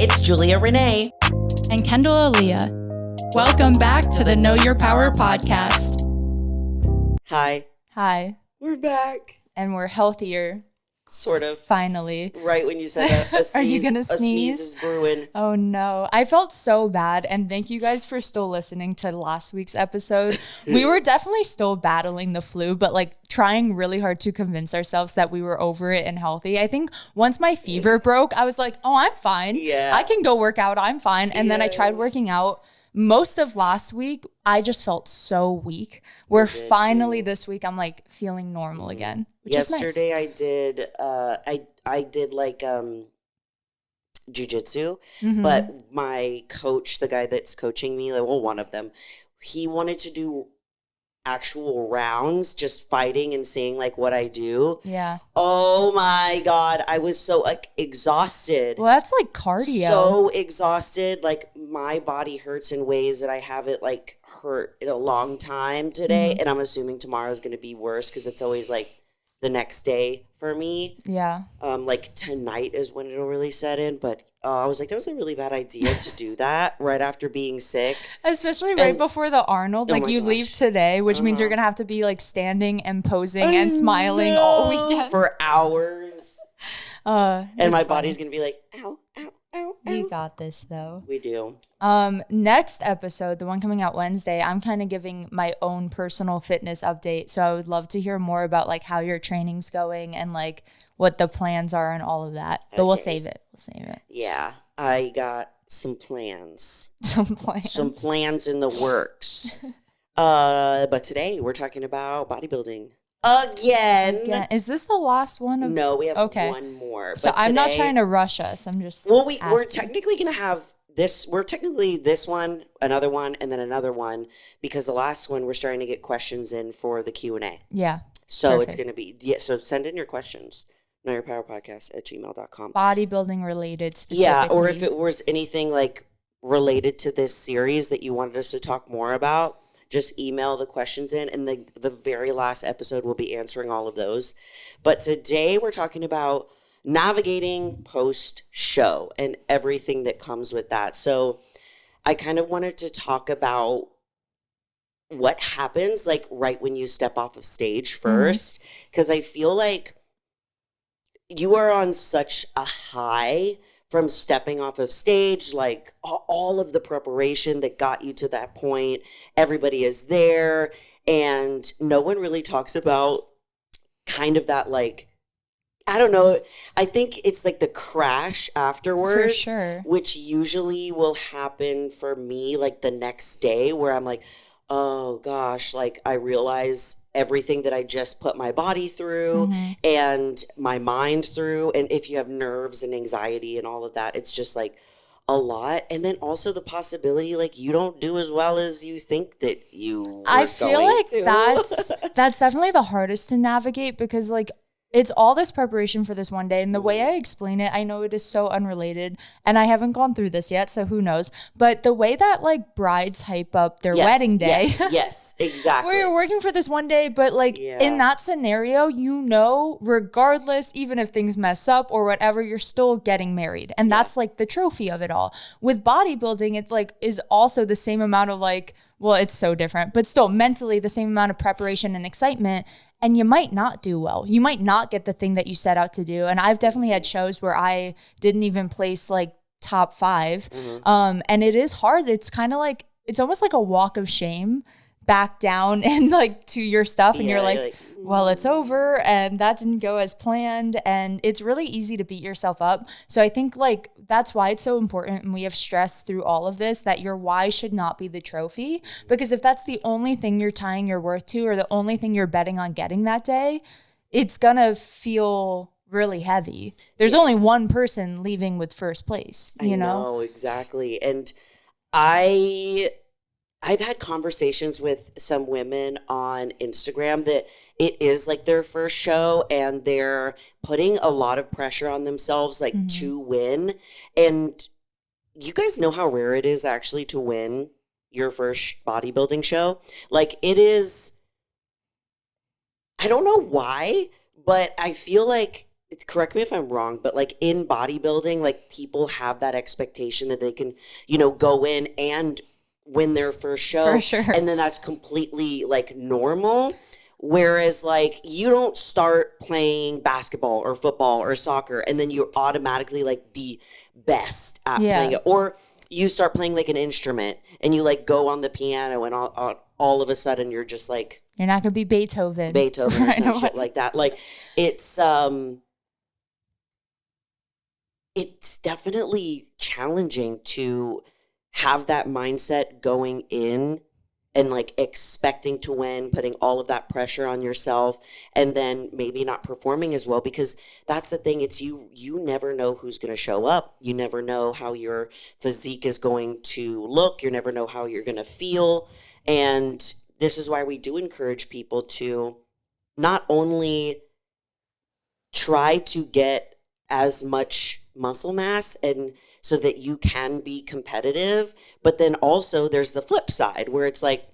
It's Julia Renee. And Kendall Aaliyah. Welcome back to the Know Your Power podcast. Hi. Hi. We're back. And we're healthier. Sort of. Finally. Right when you said a sneeze. Are you going to sneeze? A sneeze is brewing. Oh no. I felt so bad. And thank you guys for still listening to last week's episode. We were definitely still battling the flu, but like trying really hard to convince ourselves that we were over it and healthy. I think once my fever broke, I was like, oh, I'm fine. Yeah. I can go work out. I'm fine. And then I tried working out. Most of last week, I just felt so weak. Where finally this week, I'm like feeling normal again, which Yesterday is nice. I did like jujitsu, Mm-hmm. but my coach, the guy that's coaching me, like, well, one of them, he wanted to do actual rounds, just fighting and seeing like what I do. Yeah. Oh my God. I was so like exhausted. Well, that's like cardio. So exhausted. Like my body hurts in ways that I haven't like hurt in a long time today. Mm-hmm. And I'm assuming tomorrow is going to be worse because it's always like the next day for me. Yeah. Like tonight is when it'll really set in. But I was like, that was a really bad idea to do that right after being sick. Especially right before the Arnold. Like you leave today, which means you're going to have to be like standing and posing and smiling all weekend. For hours. And my body's going to be like, ow, ow, ow, ow. You got this though. We do. Next episode, the one coming out Wednesday, I'm kind of giving my own personal fitness update. So I would love to hear more about like how your training's going and like what the plans are and all of that. But we'll save it. Yeah, I got some plans. Some plans In the works. But today we're talking about bodybuilding. Again. Is this the last one? No, we have one more. So I'm not trying to rush us. I'm just we're technically going to have this. We're technically this one, another one, and then another one because the last one we're starting to get questions in for the Q&A. Yeah. So perfect. It's going to be, so send in your questions. knowyourpowerpodcast@gmail.com. Bodybuilding related specifically. Yeah, or if it was anything like related to this series that you wanted us to talk more about, just email the questions in, and the very last episode will be answering all of those. But today we're talking about navigating post-show and everything that comes with that. So I kind of wanted to talk about what happens like right when you step off of stage first, because I feel like you are on such a high from stepping off of stage, like all of the preparation that got you to that point. Everybody is there, and no one really talks about kind of that, like, I don't know. I think it's like the crash afterwards, for sure, which usually will happen for me like the next day where I'm like, oh gosh, like I realize everything that I just put my body through and my mind through. And if you have nerves and anxiety and all of that, it's just like a lot. And then also the possibility, like you don't do as well as you think that you were I feel like to. that's definitely the hardest to navigate because like it's all this preparation for this one day. And the way I explain it, I know it is so unrelated and I haven't gone through this yet, so who knows. But the way that like brides hype up their wedding day. Yes, exactly. Where you're working for this one day, but like in that scenario, you know, regardless, even if things mess up or whatever, you're still getting married. And that's like the trophy of it all. With bodybuilding, it like is also the same amount of like, well, it's so different, but still mentally the same amount of preparation and excitement. And you might not do well. You might not get the thing that you set out to do. And I've definitely had shows where I didn't even place like top 5. And it is hard. It's kind of like, it's almost like a walk of shame back down and like to your stuff. And you're like, well, it's over and that didn't go as planned. And it's really easy to beat yourself up. So I think like that's why it's so important. And we have stressed through all of this that your why should not be the trophy. Because if that's the only thing you're tying your worth to or the only thing you're betting on getting that day, it's going to feel really heavy. There's only one person leaving with first place, you know? I know, exactly. And I've had conversations with some women on Instagram that it is like their first show and they're putting a lot of pressure on themselves like to win. And you guys know how rare it is actually to win your first bodybuilding show. Like it is, I don't know why, but I feel like correct me if I'm wrong, but like in bodybuilding, like people have that expectation that they can, go in and win their first show. For sure. And then that's completely like normal. Whereas like you don't start playing basketball or football or soccer and then you're automatically like the best at playing it. Or you start playing like an instrument and you like go on the piano and all of a sudden you're just like, you're not going to be Beethoven or some shit like that. Like it's definitely challenging to have that mindset going in and like expecting to win, putting all of that pressure on yourself, and then maybe not performing as well, because that's the thing. It's you never know who's going to show up. You never know how your physique is going to look. You never know how you're going to feel. And this is why we do encourage people to not only try to get as much muscle mass and so that you can be competitive, but then also there's the flip side where it's like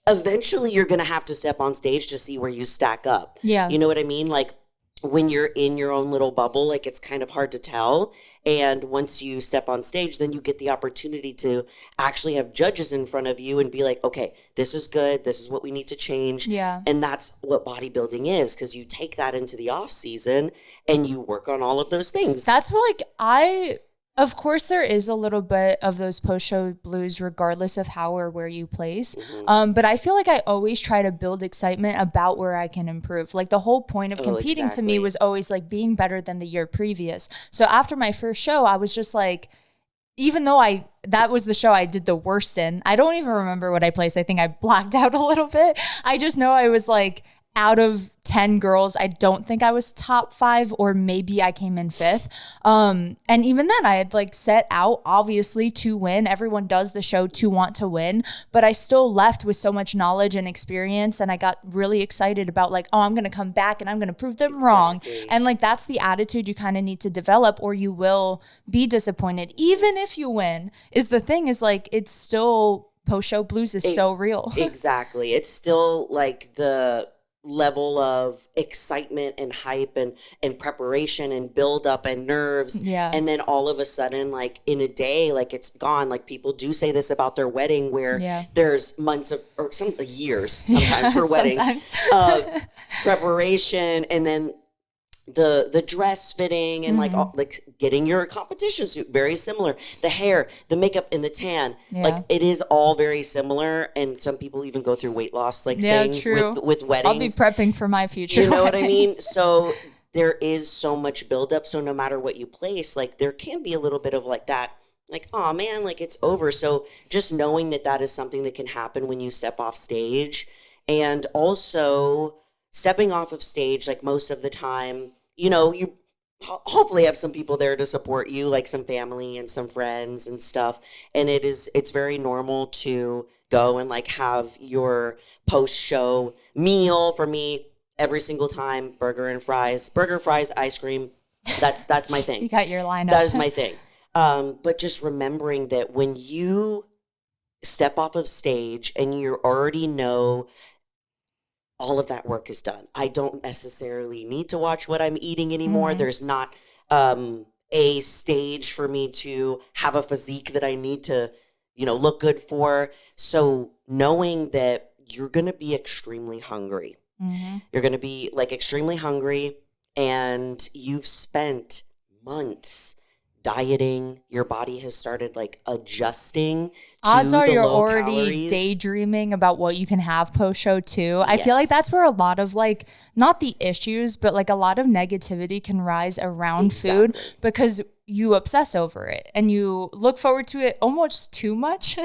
eventually you're going to have to step on stage to see where you stack up. Yeah. You know what I mean? Like when you're in your own little bubble, like it's kind of hard to tell. And once you step on stage, then you get the opportunity to actually have judges in front of you and be like, okay, this is good. This is what we need to change. Yeah. And that's what bodybuilding is, because you take that into the off season and you work on all of those things. That's what of course, there is a little bit of those post-show blues regardless of how or where you place. Mm-hmm. But I feel like I always try to build excitement about where I can improve. Like the whole point of competing to me was always like being better than the year previous. So after my first show, I was just like, even though that was the show I did the worst in, I don't even remember what I placed. I think I blacked out a little bit. I just know I was like, out of 10 girls, I don't think I was top 5, or maybe I came in 5th. And even then I had like set out obviously to win. Everyone does the show to want to win, but I still left with so much knowledge and experience. And I got really excited about like, oh, I'm going to come back and I'm going to prove them wrong. And like, that's the attitude you kind of need to develop, or you will be disappointed. Even if you win is the thing, is like, it's still post-show blues is so real. Exactly. It's still like the level of excitement and hype and preparation and build up and nerves. Yeah. And then all of a sudden, like in a day, like it's gone. Like people do say this about their wedding, where there's months of, or some years sometimes for weddings, preparation, and then the dress fitting and like getting your competition suit, very similar. The hair, the makeup, and the tan, like it is all very similar. And some people even go through weight loss things with weddings. I'll be prepping for my future. You know what I mean? So there is so much buildup. So no matter what you place, like there can be a little bit of like that, like, oh man, like it's over. So just knowing that is something that can happen when you step off stage. And also stepping off of stage, like most of the time, you hopefully have some people there to support you, like some family and some friends and stuff. And it's very normal to go and like have your post-show meal. For me, every single time, burger, fries, ice cream. That's my thing. You got your lineup. That is my thing. But just remembering that when you step off of stage and you already know all of that work is done, I don't necessarily need to watch what I'm eating anymore. There's not a stage for me to have a physique that I need to, look good for. So knowing that you're going to be extremely hungry, you're going to be like extremely hungry, and you've spent months dieting, your body has started like adjusting. Odds are you're already calories. Daydreaming about what you can have post-show too. I feel like that's where a lot of like, not the issues, but like a lot of negativity can rise around food, because you obsess over it and you look forward to it almost too much.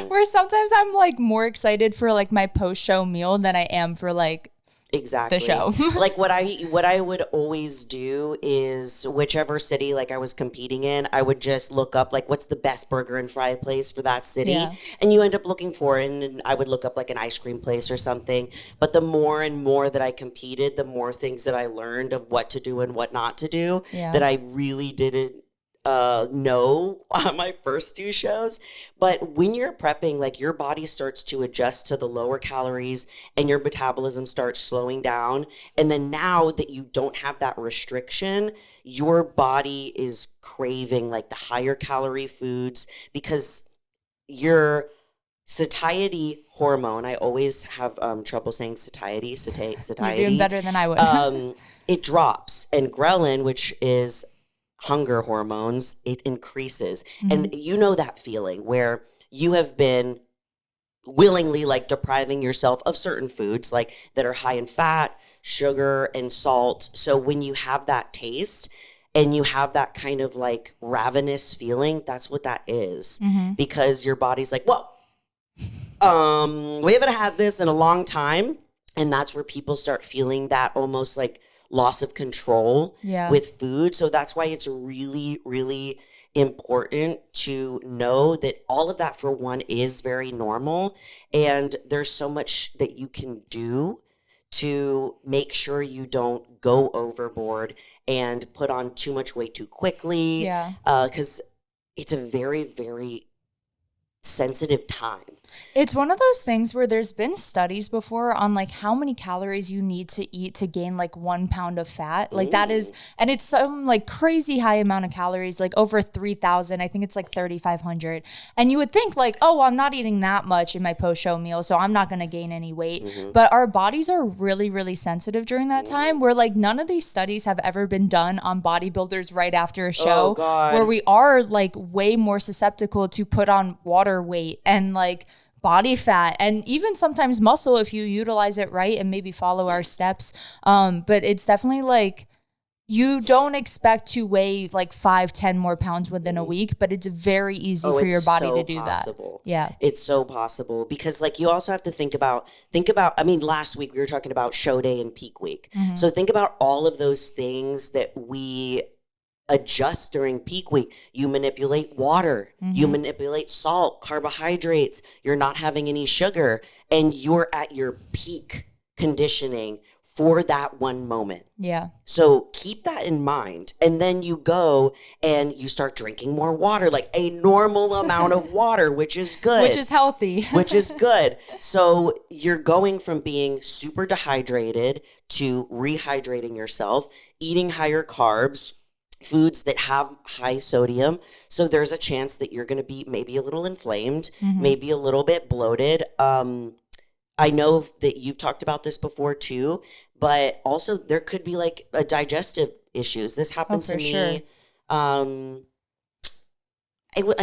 Where sometimes I'm like more excited for like my post-show meal than I am for like the show. Like what I would always do is whichever city like I was competing in, I would just look up like what's the best burger and fry place for that city. And you end up looking for it, and I would look up like an ice cream place or something. But the more and more that I competed, the more things that I learned of what to do and what not to do, that I really didn't know on my first two shows. But when you're prepping, like your body starts to adjust to the lower calories and your metabolism starts slowing down. And then now that you don't have that restriction, your body is craving like the higher calorie foods because your satiety hormone, I always have trouble saying satiety. You're doing better than I would. It drops. And ghrelin, which is hunger hormones, it increases. And you know that feeling where you have been willingly like depriving yourself of certain foods like that are high in fat, sugar, and salt. So when you have that taste and you have that kind of like ravenous feeling, that's what that is. Because your body's like, whoa, we haven't had this in a long time. And that's where people start feeling that almost like loss of control with food. So that's why it's really, really important to know that all of that, for one, is very normal. And there's so much that you can do to make sure you don't go overboard and put on too much weight too quickly. Because it's a very, very sensitive time. It's one of those things where there's been studies before on like how many calories you need to eat to gain like 1 pound of fat. Like that is, and it's some like crazy high amount of calories, like over 3,000. I think it's like 3,500. And you would think like, oh, well, I'm not eating that much in my post-show meal, so I'm not going to gain any weight. But our bodies are really, really sensitive during that time where like none of these studies have ever been done on bodybuilders right after a show where we are like way more susceptible to put on water weight and like body fat and even sometimes muscle if you utilize it right and maybe follow our steps. But it's definitely like you don't expect to weigh like 5-10 more pounds within a week, but it's very easy for your body to do possible. That. Yeah. It's so possible because like you also have to think about, I mean, last week we were talking about show day and peak week. So think about all of those things that we adjust during peak week. You manipulate water, you manipulate salt, carbohydrates, you're not having any sugar, and you're at your peak conditioning for that one moment. Yeah. So keep that in mind. And then you go and you start drinking more water, like a normal amount of water, which is good. Which is healthy. Which is good. So you're going from being super dehydrated to rehydrating yourself, eating higher carbs, foods that have high sodium. So there's a chance that you're going to be maybe a little inflamed, maybe a little bit bloated. I know that you've talked about this before too, but also there could be like a digestive issues. This happened to me. Sure. I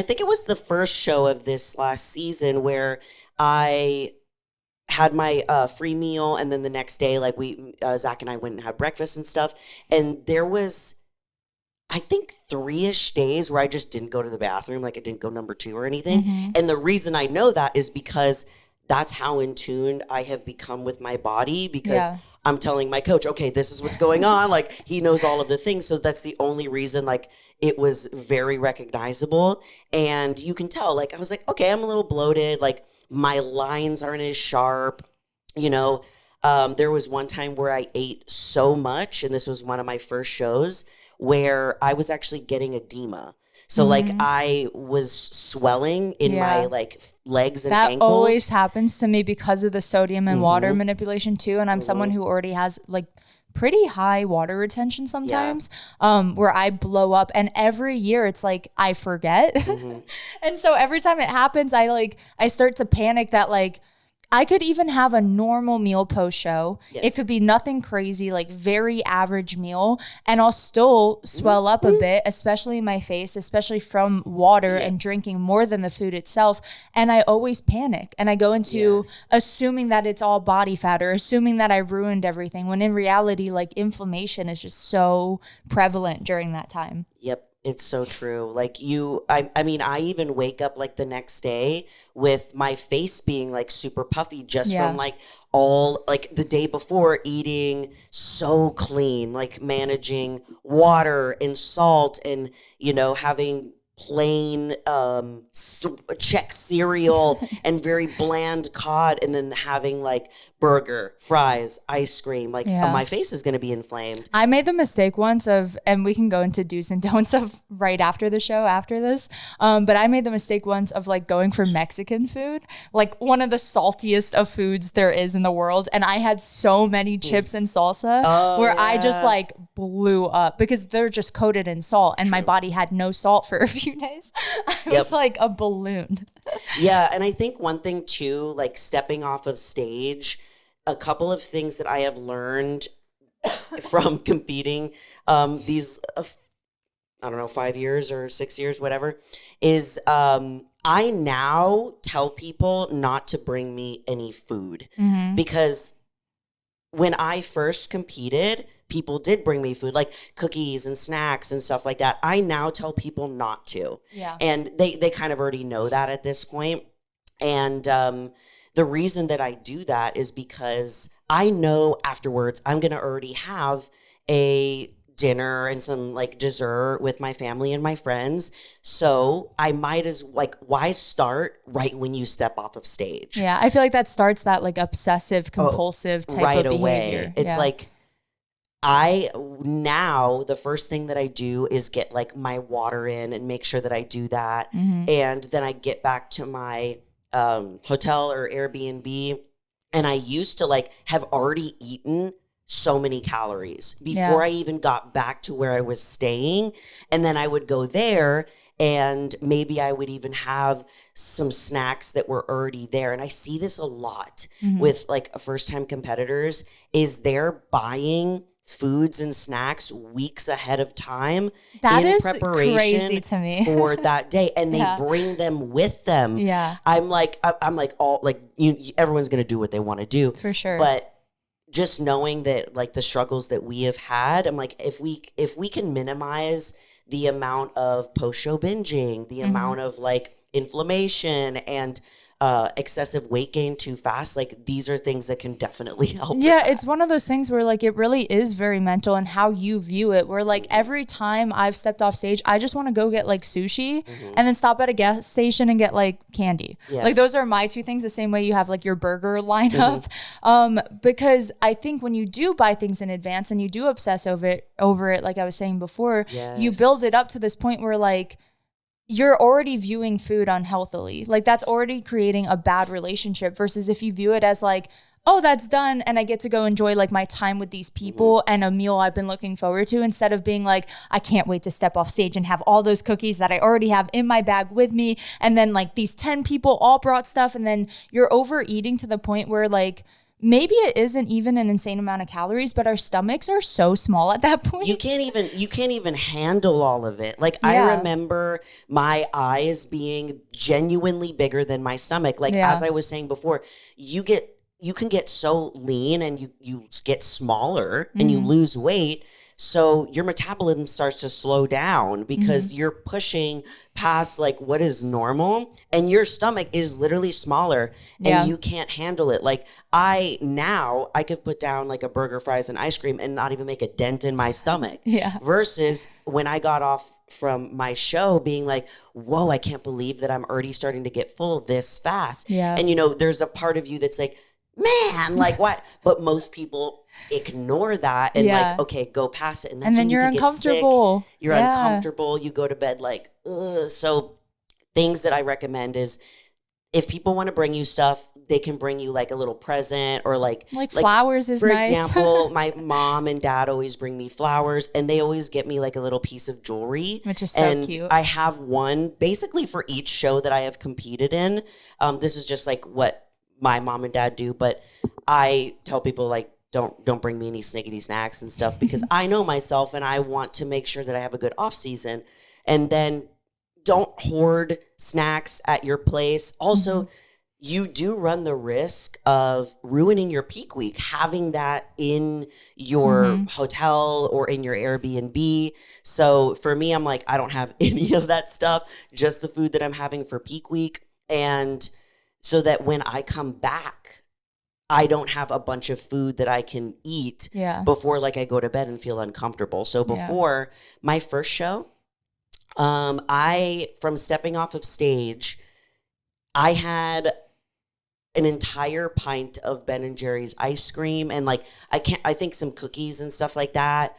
think it was the first show of this last season where I had my free meal. And then the next day, like Zach and I went and had breakfast and stuff. And there was, I think 3-ish days where I just didn't go to the bathroom. Like I didn't go number 2 or anything. And the reason I know that is because that's how in tune I have become with my body because I'm telling my coach, okay, this is what's going on. Like he knows all of the things. So that's the only reason like it was very recognizable. And you can tell, like, I was like, okay, I'm a little bloated. Like my lines aren't as sharp, you know. There was one time where I ate so much, and this was one of my first shows, where I was actually getting edema. So like I was swelling in my like legs and ankles. That always happens to me because of the sodium and water manipulation too. And I'm someone who already has like pretty high water retention sometimes, where I blow up, and every year it's like I forget. And so every time it happens, I start to panic that like I could even have a normal meal post-show. Yes. It could be nothing crazy, like very average meal, and I'll still swell up a bit, especially in my face, especially from water and drinking more than the food itself. And I always panic, and I go into assuming that it's all body fat or assuming that I ruined everything, when in reality, like inflammation is just so prevalent during that time. Yep. It's so true. Like I mean, I even wake up like the next day with my face being like super puffy just from like all like the day before eating so clean, like managing water and salt and, you know, having plain Czech cereal and very bland cod, and then having like burger, fries, ice cream, like my face is going to be inflamed. I made the mistake once of, and we can go into do's and don'ts of right after the show after this, but I made the mistake once of like going for Mexican food, like one of the saltiest of foods there is in the world, and I had so many chips and salsa where I just like blew up because they're just coated in salt, and my body had no salt for a few days. I was like a balloon. Yeah, and I think one thing too, like stepping off of stage, a couple of things that I have learned from competing these, I don't know, 5 years or 6 years, whatever, is I now tell people not to bring me any food because when I first competed, people did bring me food, like cookies and snacks and stuff like that. I now tell people not to. Yeah. And they kind of already know that at this point. And the reason that I do that is because I know afterwards I'm going to already have a dinner and some like dessert with my family and my friends. So I might as like, why start right when you step off of stage? Yeah. I feel like that starts that like obsessive compulsive type right of behavior. Away. It's like, the first thing that I do is get like my water in and make sure that I do that. And then I get back to my hotel or Airbnb. And I used to like have already eaten so many calories before I even got back to where I was staying. And then I would go there and maybe I would even have some snacks that were already there. And I see this a lot with like first-time competitors is they're buying foods and snacks weeks ahead of time in preparation crazy to me. for that day, and they bring them with them. Yeah, I'm like all like everyone's gonna do what they want to do for sure, but just knowing that like the struggles that we have had, I'm like if we can minimize the amount of post-show binging, the amount of like inflammation and excessive weight gain too fast, like these are things that can definitely help. Yeah, it's one of those things where like it really is very mental and how you view it, where like every time I've stepped off stage, I just want to go get like sushi and then stop at a gas station and get like candy. Like those are my two things, the same way you have like your burger lineup. Because I think when you do buy things in advance and you do obsess over it, like I was saying before, you build it up to this point where like you're already viewing food unhealthily. Like that's already creating a bad relationship versus if you view it as like, oh, that's done and I get to go enjoy like my time with these people and a meal I've been looking forward to, instead of being like, I can't wait to step off stage and have all those cookies that I already have in my bag with me. And then like these 10 people all brought stuff and then you're overeating to the point where like, maybe it isn't even an insane amount of calories, but our stomachs are so small at that point. You can't even handle all of it. Like I remember my eyes being genuinely bigger than my stomach. Like as I was saying before, you can get so lean and you get smaller and you lose weight. So your metabolism starts to slow down because you're pushing past like what is normal and your stomach is literally smaller and you can't handle it. Like I could put down like a burger, fries, and ice cream and not even make a dent in my stomach. Versus when I got off from my show being like, whoa, I can't believe that I'm already starting to get full this fast. And there's a part of you that's like, man, like what? But most people ignore that and like, okay, go past it. And that's then you're uncomfortable. You're uncomfortable. You go to bed like, ugh. So things that I recommend is if people want to bring you stuff, they can bring you like a little present or like flowers is nice. For example, my mom and dad always bring me flowers and they always get me like a little piece of jewelry. Which is so cute. I have one basically for each show that I have competed in. This is just like what my mom and dad do, but I tell people like, don't bring me any snickety snacks and stuff because I know myself and I want to make sure that I have a good off season. And then don't hoard snacks at your place. Also, you do run the risk of ruining your peak week, having that in your hotel or in your Airbnb. So for me, I'm like, I don't have any of that stuff, just the food that I'm having for peak week. And so that when I come back, I don't have a bunch of food that I can eat before like I go to bed and feel uncomfortable. So before my first show, From stepping off of stage, I had an entire pint of Ben and Jerry's ice cream and like I think some cookies and stuff like that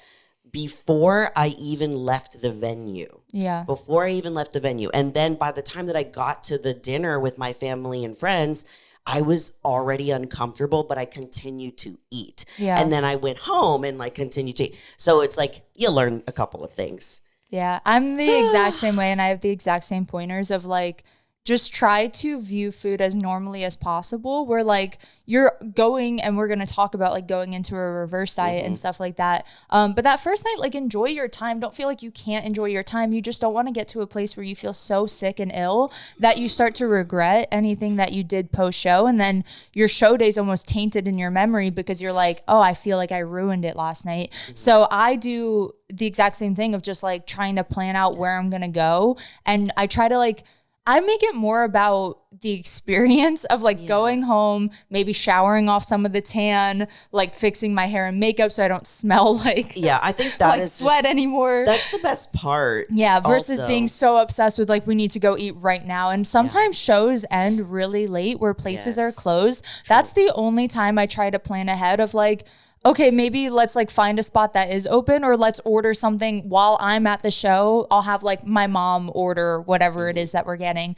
before I even left the venue. Yeah. Before I even left the venue. And then by the time that I got to the dinner with my family and friends, I was already uncomfortable, but I continued to eat. Yeah. And then I went home and like continued to eat. So it's like you learn a couple of things. Yeah. I'm the exact same way, and I have the exact same pointers of like, just try to view food as normally as possible. Where like you're going, and we're going to talk about like going into a reverse diet and stuff like that. But that first night, like enjoy your time. Don't feel like you can't enjoy your time. You just don't want to get to a place where you feel so sick and ill that you start to regret anything that you did post show. And then your show day's almost tainted in your memory because you're like, oh, I feel like I ruined it last night. So I do the exact same thing of just like trying to plan out where I'm going to go. And I try to like, I make it more about the experience of like going home, maybe showering off some of the tan, like fixing my hair and makeup so I don't smell like I think that like is sweat anymore. That's the best part. Yeah, versus also being so obsessed with like we need to go eat right now. And sometimes shows end really late where places are closed. True. That's the only time I try to plan ahead of like, okay, maybe let's like find a spot that is open, or let's order something while I'm at the show. I'll have like my mom order whatever it is that we're getting.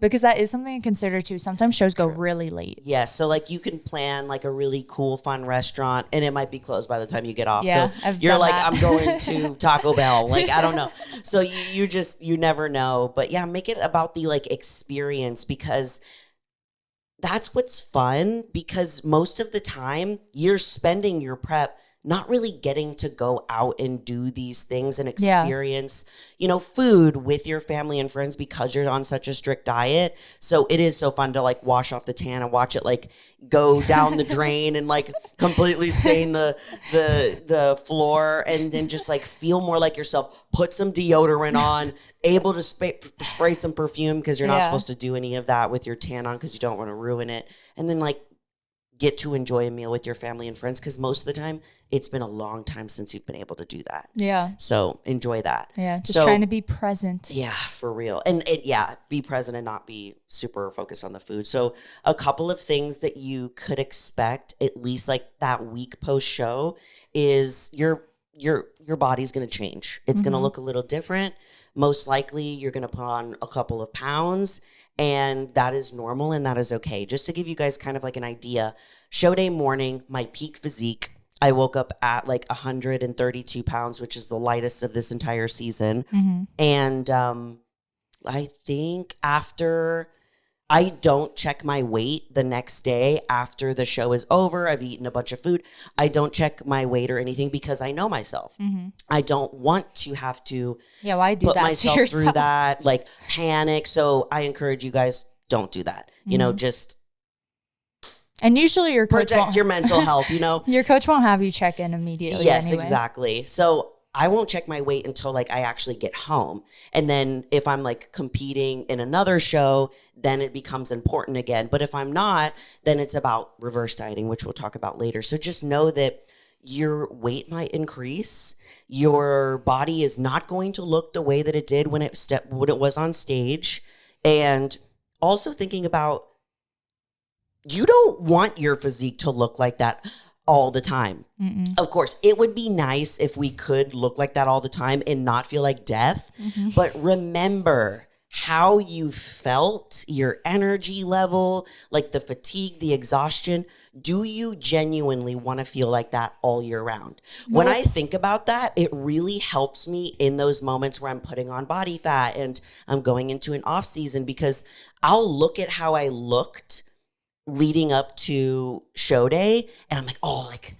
Because that is something to consider too. Sometimes shows go really late. Yeah. So like you can plan like a really cool, fun restaurant and it might be closed by the time you get off. Yeah, so you're like, I'm going to Taco Bell. Like, I don't know. So you never know. But yeah, make it about the like experience, because that's what's fun, because most of the time you're spending your prep not really getting to go out and do these things and experience, food with your family and friends because you're on such a strict diet. So it is so fun to like wash off the tan and watch it like go down the drain and like completely stain the floor, and then just like feel more like yourself, put some deodorant on, able to spray some perfume because you're not supposed to do any of that with your tan on because you don't want to ruin it. And then like get to enjoy a meal with your family and friends, because most of the time it's been a long time since you've been able to do that. Yeah. So enjoy that. Yeah. Just trying to be present. Yeah, for real. And be present and not be super focused on the food. So a couple of things that you could expect at least like that week post show is your body's going to change. It's going to look a little different. Most likely you're going to put on a couple of pounds, and that is normal and that is okay. Just to give you guys kind of like an idea, show day morning, my peak physique, I woke up at like 132 pounds, which is the lightest of this entire season. And I think I don't check my weight the next day after the show is over. I've eaten a bunch of food. I don't check my weight or anything because I know myself. I don't want to have to put myself through that, like panic. So I encourage you guys, don't do that. Just and usually your coach protect your mental health, Your coach won't have you check in immediately. Yes, anyway. Exactly. So I won't check my weight until like I actually get home. And then if I'm like competing in another show, then it becomes important again. But if I'm not, then it's about reverse dieting, which we'll talk about later. So just know that your weight might increase. Your body is not going to look the way that it did when it was on stage. And also thinking about, you don't want your physique to look like that all the time. Of course, it would be nice if we could look like that all the time and not feel like death. But remember how you felt, your energy level, like the fatigue, the exhaustion. Do you genuinely want to feel like that all year round? When I think about that, it really helps me in those moments where I'm putting on body fat and I'm going into an off season, because I'll look at how I looked leading up to show day and I'm like, oh, like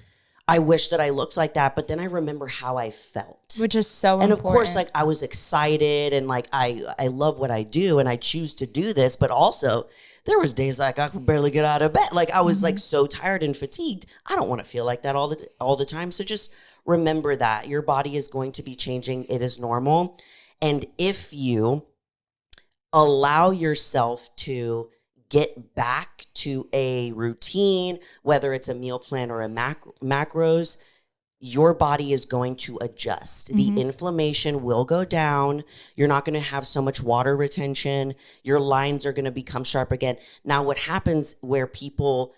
I wish that I looked like that. But then I remember how I felt, which is so and important. Of course, like I was excited and like I love what I do and I choose to do this. But also there was days like I could barely get out of bed. Like I was like so tired and fatigued. I don't want to feel like that all the time. So just remember that your body is going to be changing. It is normal. And if you allow yourself to get back to a routine, whether it's a meal plan or a macros, your body is going to adjust. The inflammation will go down. You're not going to have so much water retention. Your lines are going to become sharp again. Now, what happens where people,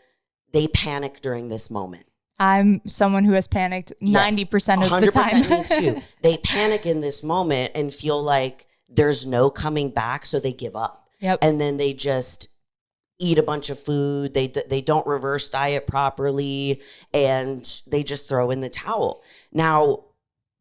they panic during this moment. I'm someone who has panicked 90% of the time. 100% me too. They panic in this moment and feel like there's no coming back, so they give up. Yep. And then they just eat a bunch of food. They don't reverse diet properly, and they just throw in the towel. Now,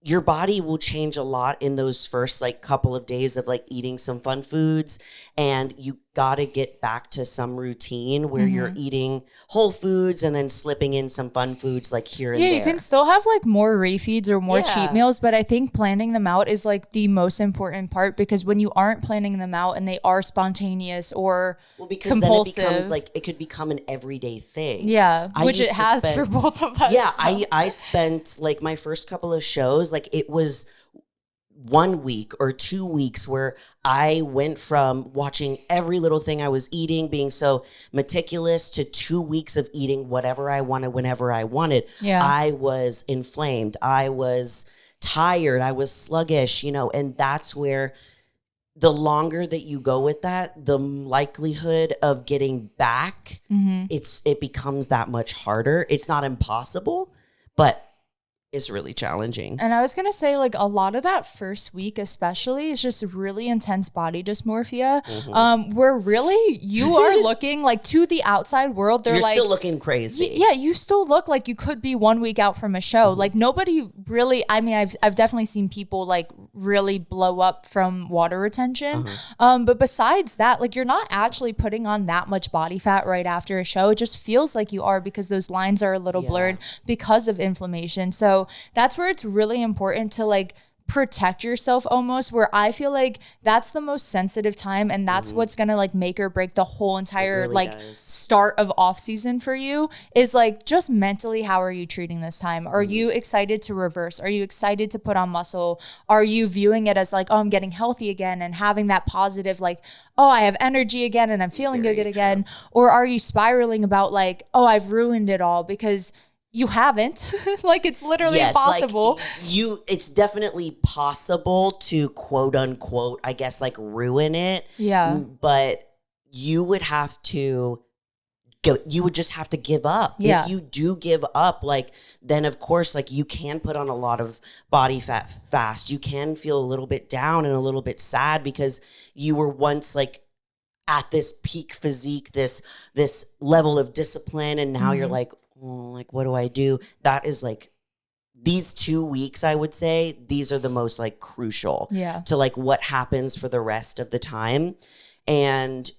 your body will change a lot in those first like couple of days of like eating some fun foods, and you got to get back to some routine where you're eating whole foods and then slipping in some fun foods like here and there. Yeah, you can still have like more refeeds or more cheat meals, but I think planning them out is like the most important part, because when you aren't planning them out and they are spontaneous or because compulsive, then it becomes like, it could become an everyday thing. Yeah, which it has for both of us. Yeah, so. I spent like my first couple of shows, like it was 1 week or 2 weeks where I went from watching every little thing I was eating, being so meticulous, to 2 weeks of eating whatever I wanted, whenever I wanted. Yeah. I was inflamed. I was tired. I was sluggish, and that's where the longer that you go with that, the likelihood of getting back, it becomes that much harder. It's not impossible, but is really challenging. And I was going to say, like, a lot of that first week especially is just really intense body dysmorphia, where really you are looking like, to the outside world, they're You're like, still looking crazy. Yeah, you still look like you could be 1 week out from a show. Like, nobody really, I mean, I've definitely seen people like really blow up from water retention. But besides that, like, you're not actually putting on that much body fat right after a show. It just feels like you are, because those lines are a little blurred because of inflammation. So that's where it's really important to like protect yourself almost, where I feel like that's the most sensitive time, and that's what's gonna like make or break the whole entire start of off season for you, is like just mentally, how are you treating this time? Are you excited to reverse? Are you excited to put on muscle? Are you viewing it as like, oh, I'm getting healthy again, and having that positive like, oh, I have energy again and I'm feeling good again? Or are you spiraling about like, oh, I've ruined it all? Because you haven't. Like, it's literally impossible. Like it's definitely possible to quote unquote, I guess, like ruin it. Yeah. But you would have to you would just have to give up. Yeah. If you do give up, like, then of course, like, you can put on a lot of body fat fast. You can feel a little bit down and a little bit sad because you were once like at this peak physique, this level of discipline, and now you're like, like, what do I do? That is like, these 2 weeks, I would say, these are the most like crucial to like what happens for the rest of the time. And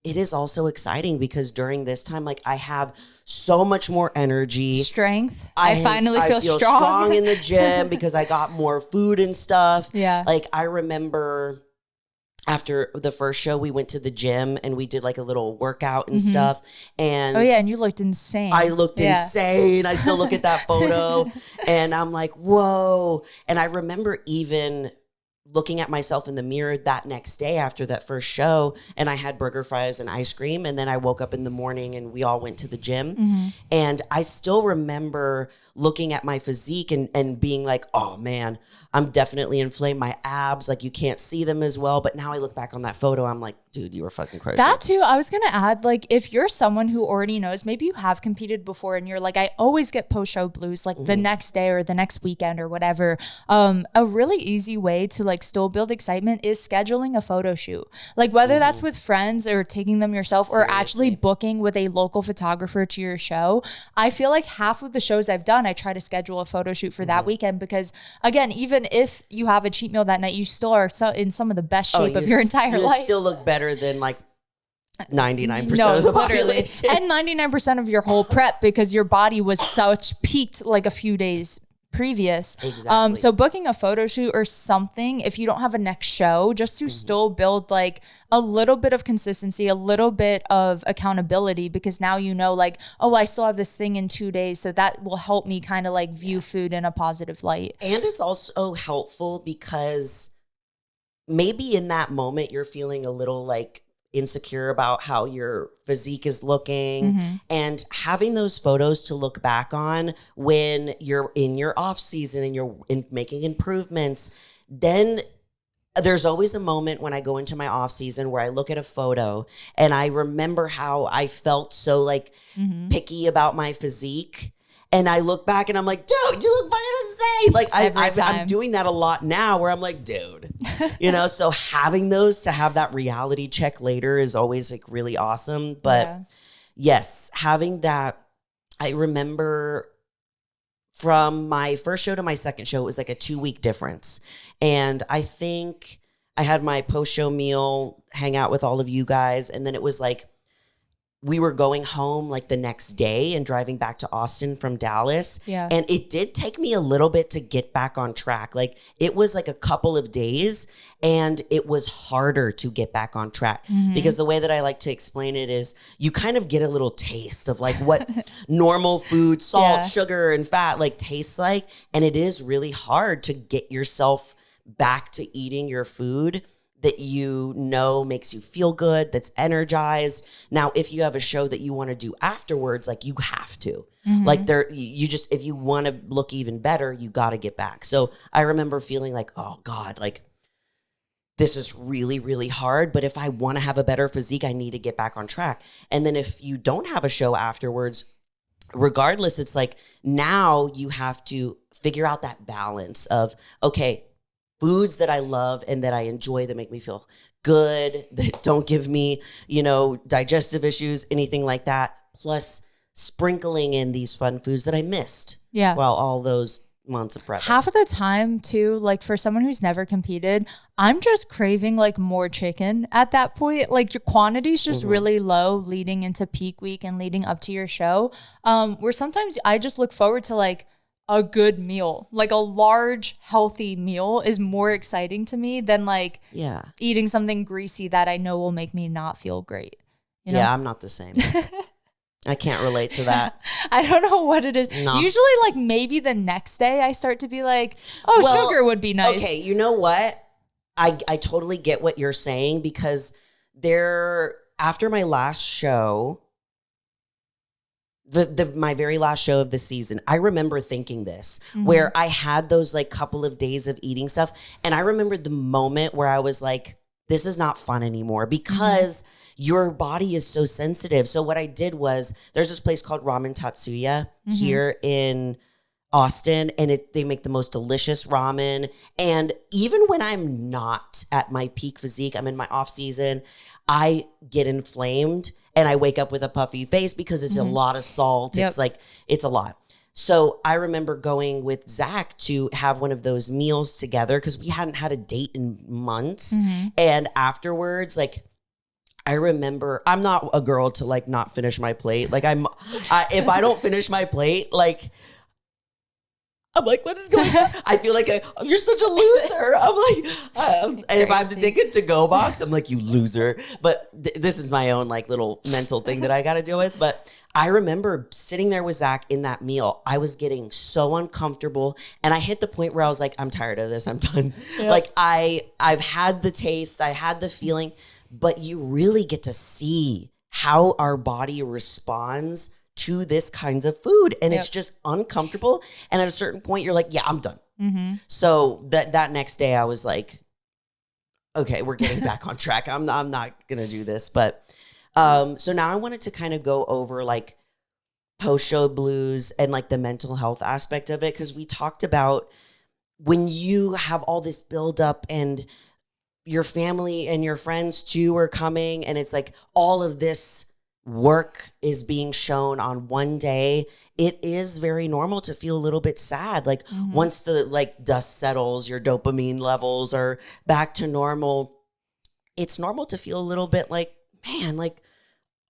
it is also exciting because during this time, like, I have so much more energy. Strength. I finally feel strong in the gym because I got more food and stuff. Yeah. Like, I remember after the first show, we went to the gym and we did like a little workout and stuff. And oh yeah, and you looked insane. I looked insane. I still look at that photo and I'm like, whoa. And I remember even looking at myself in the mirror that next day after that first show, and I had burger, fries, and ice cream. And then I woke up in the morning and we all went to the gym. And I still remember looking at my physique and being like, oh man, I'm definitely inflamed. My abs, like, you can't see them as well. But now I look back on that photo, I'm like, dude, you were fucking crazy. That too, I was going to add, like, if you're someone who already knows, maybe you have competed before and you're like, I always get post-show blues, like the next day or the next weekend or whatever. A really easy way to like still build excitement is scheduling a photo shoot. Like, whether that's with friends or taking them yourself or actually booking with a local photographer to your show. I feel like half of the shows I've done, I try to schedule a photo shoot for that weekend, because again, even if you have a cheat meal that night, you still are in some of the best shape of your entire life. You still look better than like 99% of the population. And 99% of your whole prep, because your body was such peaked like a few days previous. Exactly. So booking a photo shoot or something, if you don't have a next show, just to still build like a little bit of consistency, a little bit of accountability, because now you know, like, oh, I still have this thing in 2 days. So that will help me kind of like view food in a positive light. And it's also helpful because maybe in that moment you're feeling a little like insecure about how your physique is looking, and having those photos to look back on when you're in your off season and you're making improvements. Then there's always a moment when I go into my off season where I look at a photo and I remember how I felt so like picky about my physique. And I look back and I'm like, dude, you look fucking insane. Like I'm doing that a lot now where I'm like, dude, so having those to have that reality check later is always like really awesome. But yes, having that, I remember from my first show to my second show, it was like a 2-week difference. And I think I had my post-show meal, hang out with all of you guys. And then it was like, we were going home like the next day and driving back to Austin from Dallas. Yeah. And it did take me a little bit to get back on track. Like it was like a couple of days and it was harder to get back on track because the way that I like to explain it is you kind of get a little taste of like what normal food, salt, sugar, and fat like tastes like. And it is really hard to get yourself back to eating your food that makes you feel good, that's energized. Now, if you have a show that you want to do afterwards, like you have to. Like if you want to look even better, you got to get back. So I remember feeling like, oh God, like this is really, really hard. But if I want to have a better physique, I need to get back on track. And then if you don't have a show afterwards, regardless, it's like now you have to figure out that balance of, okay, foods that I love and that I enjoy that make me feel good, that don't give me, digestive issues, anything like that. Plus sprinkling in these fun foods that I missed. Yeah. While all those months of prep. Half of the time too, like for someone who's never competed, I'm just craving like more chicken at that point. Like your quantity's just really low leading into peak week and leading up to your show. Where sometimes I just look forward to like a good meal, like a large, healthy meal is more exciting to me than like eating something greasy that I know will make me not feel great. Yeah, I'm not the same. I can't relate to that. I don't know what it is. No. Usually like maybe the next day I start to be like, sugar would be nice. Okay, you know what? I totally get what you're saying because after my last show, my very last show of the season, I remember thinking this, where I had those like couple of days of eating stuff. And I remember the moment where I was like, this is not fun anymore because your body is so sensitive. So what I did was there's this place called Ramen Tatsuya here in Austin, and they make the most delicious ramen. And even when I'm not at my peak physique, I'm in my off season, I get inflamed and I wake up with a puffy face because it's a lot of salt. Yep. It's like, it's a lot. So I remember going with Zach to have one of those meals together because we hadn't had a date in months. And afterwards, like, I remember I'm not a girl to like not finish my plate. Like if I don't finish my plate, like, I'm like, what is going on? I feel like you're such a loser. I'm like, and if I have to take a to-go box, I'm like, you loser. But this is my own like little mental thing that I got to deal with. But I remember sitting there with Zach in that meal. I was getting so uncomfortable. And I hit the point where I was like, I'm tired of this. I'm done. Yep. Like I've had the taste. I had the feeling. But you really get to see how our body responds to this kinds of food. And it's just uncomfortable. And at a certain point, you're like, yeah, I'm done. So that next day I was like, okay, we're getting back on track. I'm not going to do this. But so now I wanted to kind of go over like post-show blues and like the mental health aspect of it. Because we talked about when you have all this buildup and your family and your friends too are coming and it's like all of this work is being shown on one day, it is very normal to feel a little bit sad. Like once the like dust settles, your dopamine levels are back to normal, it's normal to feel a little bit like, man, like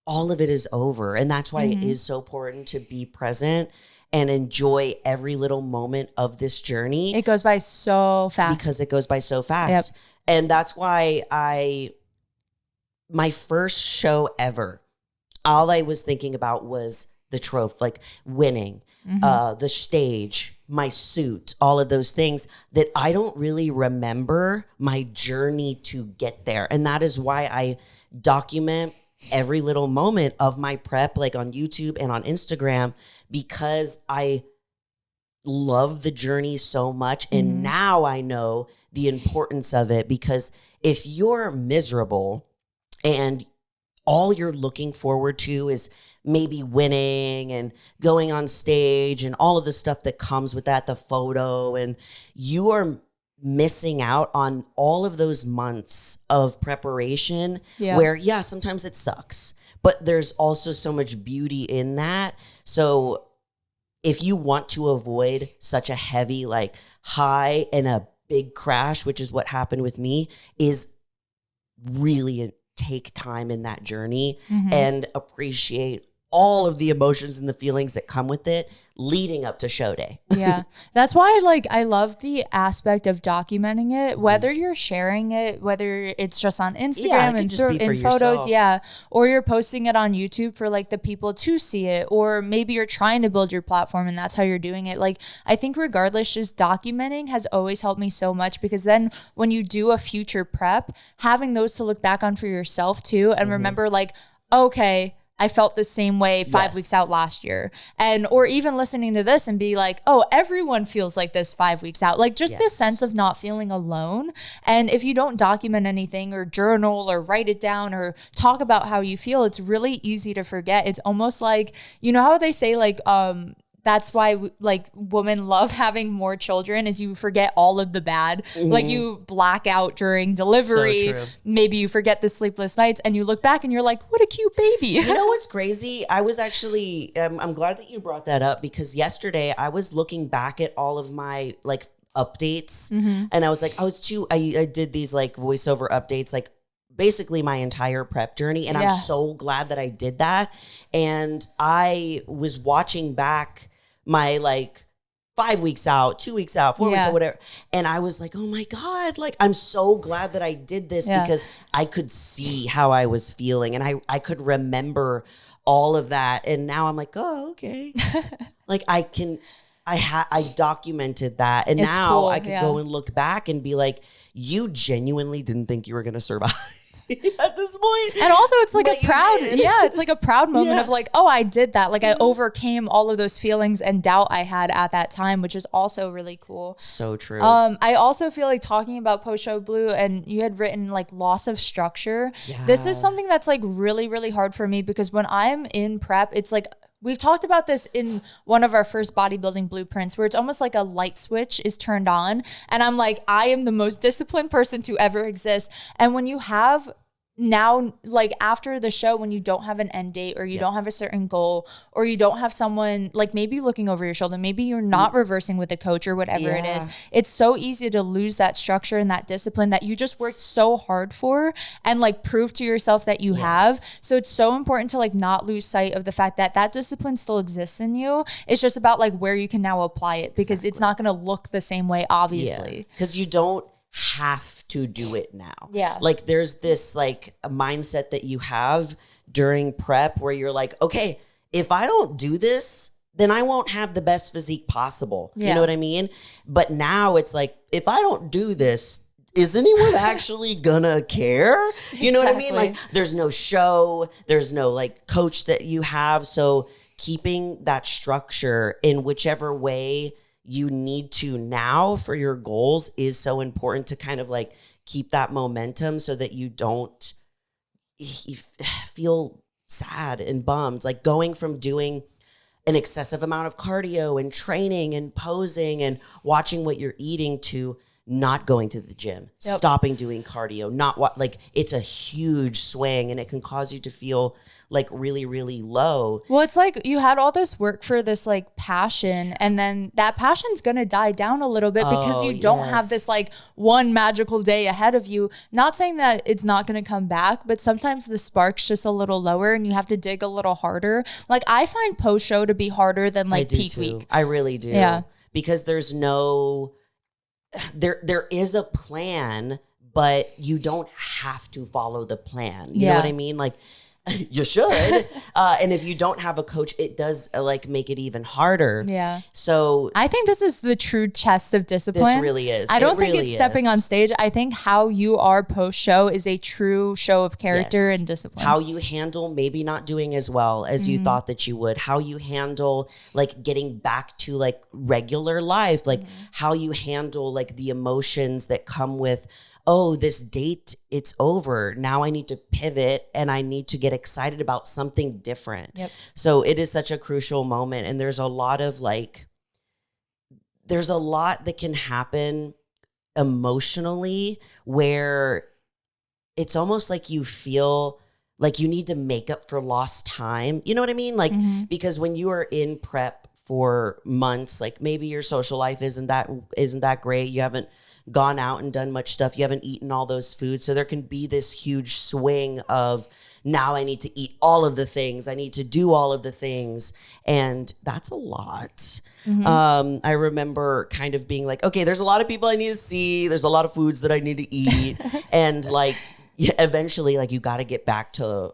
all of it is over. And that's why it is so important to be present and enjoy every little moment of this journey. It goes by so fast. Because it goes by so fast. Yep. And that's why my first show ever, all I was thinking about was the trophy, like winning, the stage, my suit, all of those things, that I don't really remember my journey to get there. And that is why I document every little moment of my prep, like on YouTube and on Instagram, because I love the journey so much. And now I know the importance of it, because if you're miserable and all you're looking forward to is maybe winning and going on stage and all of the stuff that comes with that, the photo, and you are missing out on all of those months of preparation where, sometimes it sucks, but there's also so much beauty in that. So if you want to avoid such a heavy, like, high and a big crash, which is what happened with me, is really take time in that journey and appreciate all of the emotions and the feelings that come with it leading up to show day. Yeah. That's why I love the aspect of documenting it, whether you're sharing it, whether it's just on Instagram and in photos, or you're posting it on YouTube for like the people to see it, or maybe you're trying to build your platform and that's how you're doing it. Like, I think regardless, just documenting has always helped me so much, because then when you do a future prep, having those to look back on for yourself too, and remember like, okay, I felt the same way 5 weeks out last year. And, or even listening to this and be like, oh, everyone feels like this 5 weeks out. Like, just this sense of not feeling alone. And if you don't document anything or journal or write it down or talk about how you feel, it's really easy to forget. It's almost like, you know how they say like, that's why like women love having more children, is you forget all of the bad. Like, you black out during delivery. So maybe you forget the sleepless nights and you look back and you're like, what a cute baby. You know what's crazy? I was actually, I'm glad that you brought that up, because yesterday I was looking back at all of my like updates and I was like, I did these like voiceover updates, like basically my entire prep journey. And I'm so glad that I did that. And I was watching back my like 5 weeks out, 2 weeks out, 4 weeks out, whatever. And I was like, oh my God, like, I'm so glad that I did this because I could see how I was feeling and I could remember all of that. And now I'm like, oh, okay. Like, I documented that. And it's now cool. I could go and look back and be like, you genuinely didn't think you were going to survive. At this point. And also it's like it's like a proud moment of like, oh, I did that. Like, I overcame all of those feelings and doubt I had at that time, which is also really cool. So true. I also feel like talking about post-show blue, and you had written like loss of structure. Yeah. This is something that's like really, really hard for me, because when I'm in prep, it's like, we've talked about this in one of our first bodybuilding blueprints, where it's almost like a light switch is turned on. And I'm like, I am the most disciplined person to ever exist. And when you have now, like after the show, when you don't have an end date, or you don't have a certain goal, or you don't have someone like maybe looking over your shoulder, maybe you're not reversing with a coach or whatever it is, it's so easy to lose that structure and that discipline that you just worked so hard for and like prove to yourself that you have. So it's so important to like not lose sight of the fact that that discipline still exists in you. It's just about like where you can now apply it, because it's not going to look the same way, obviously. Because you don't have to do it now. Yeah. Like, there's this like a mindset that you have during prep where you're like, okay, if I don't do this, then I won't have the best physique possible. Yeah. You know what I mean? But now it's like, if I don't do this, is anyone actually gonna care? You know what I mean? Like, there's no show, there's no like coach that you have. So keeping that structure in whichever way you need to now for your goals is so important, to kind of like keep that momentum so that you don't feel sad and bummed. Like, going from doing an excessive amount of cardio and training and posing and watching what you're eating to not going to the gym, stopping doing cardio, like, it's a huge swing, and it can cause you to feel like really, really low. Well, it's like you had all this work for this like passion, and then that passion's going to die down a little bit because you don't have this like one magical day ahead of you. Not saying that it's not going to come back, but sometimes the spark's just a little lower and you have to dig a little harder. Like, I find post show to be harder than like peak week. I really do. Yeah. Because there's no, there is a plan, but you don't have to follow the plan. You know what I mean? Like, You should. And if you don't have a coach, it does like make it even harder. Yeah. So I think this is the true test of discipline. This really is. I don't think it's stepping on stage. I think how you are post show is a true show of character and discipline. How you handle maybe not doing as well as you thought that you would. How you handle like getting back to like regular life. Like how you handle like the emotions that come with, oh, this date, it's over. Now I need to pivot and I need to get excited about something different. Yep. So it is such a crucial moment. And there's a lot that can happen emotionally where it's almost like you feel like you need to make up for lost time. You know what I mean? Like, because when you are in prep for months, like maybe your social life isn't that great. You haven't gone out and done much stuff. You haven't eaten all those foods. So there can be this huge swing of now I need to eat all of the things. I need to do all of the things. And that's a lot. I remember kind of being like, okay, there's a lot of people I need to see. There's a lot of foods that I need to eat. And like, eventually, like you got to get back to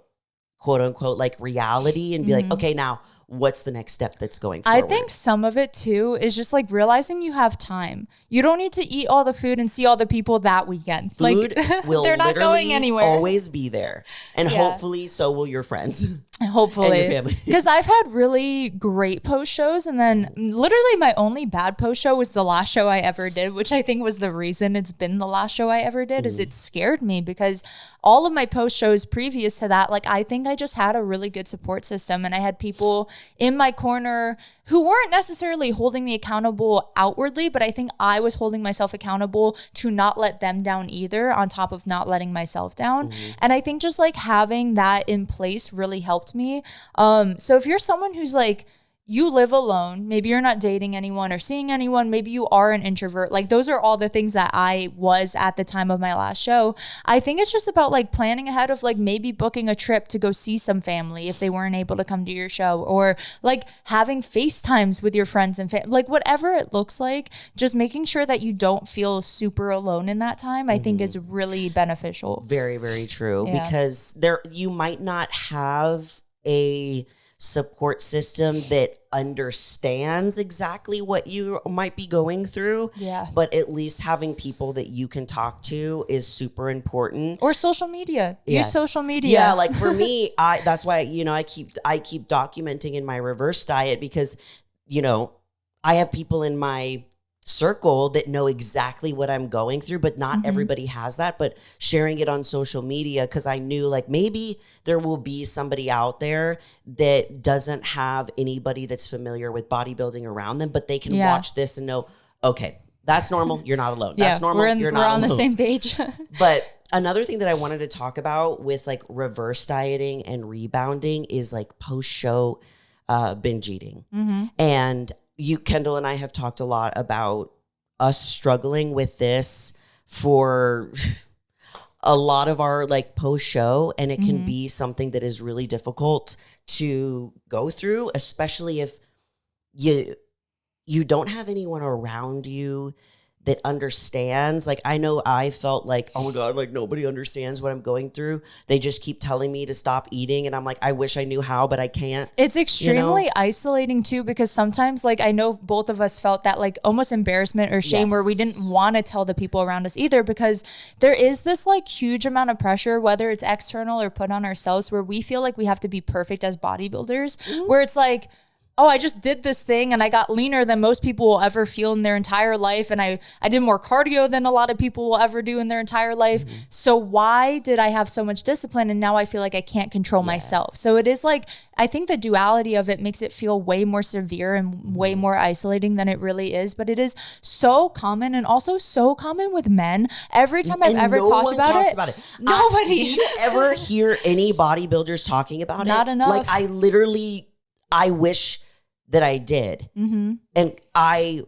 quote unquote, like reality and be like, okay, now what's the next step that's going forward? I think some of it too is just like realizing you have time. You don't need to eat all the food and see all the people that weekend. Food like, will they're not going anywhere. Always be there. And hopefully so will your friends. Hopefully. And your family. Because I've had really great post shows, and then literally my only bad post show was the last show I ever did, which I think was the reason it's been the last show I ever did, is it scared me because all of my post shows previous to that, like I think I just had a really good support system, and I had people in my corner who weren't necessarily holding me accountable outwardly, but I think I was holding myself accountable to not let them down either, on top of not letting myself down. And I think just like having that in place really helped me. So if you're someone who's like, you live alone, maybe you're not dating anyone or seeing anyone, maybe you are an introvert, like those are all the things that I was at the time of my last show. I think it's just about like planning ahead of like maybe booking a trip to go see some family if they weren't able to come to your show, or like having FaceTimes with your friends and like whatever it looks like, just making sure that you don't feel super alone in that time, I think is really beneficial. Very, very true. Because you might not have a support system that understands exactly what you might be going through. But at least having people that you can talk to is super important. Or social media. Use social media. Yeah, like for me, that's why, I keep documenting in my reverse diet, because, I have people in my circle that know exactly what I'm going through, but not everybody has that. But sharing it on social media, because I knew like maybe there will be somebody out there that doesn't have anybody that's familiar with bodybuilding around them, but they can watch this and know, okay, that's normal. You're not alone. That's normal. You're not alone. We're on the same page. But another thing that I wanted to talk about with like reverse dieting and rebounding is like post-show binge eating. And Kendall and I have talked a lot about us struggling with this for a lot of our like post show, and it can be something that is really difficult to go through, especially if you don't have anyone around you that understands. Like I know I felt like, oh my God, like nobody understands what I'm going through. They just keep telling me to stop eating. And I'm like, I wish I knew how, but I can't. It's extremely isolating too, because sometimes like I know both of us felt that like almost embarrassment or shame where we didn't want to tell the people around us either, because there is this like huge amount of pressure, whether it's external or put on ourselves, where we feel like we have to be perfect as bodybuilders, where it's like, oh, I just did this thing and I got leaner than most people will ever feel in their entire life. And I did more cardio than a lot of people will ever do in their entire life. So why did I have so much discipline? And now I feel like I can't control myself. So it is like, I think the duality of it makes it feel way more severe and way more isolating than it really is. But it is so common, and also so common with men. Every time I've ever talked about it, nobody. Do you ever hear any bodybuilders talking about it? Not enough. Like I wish that I did. And I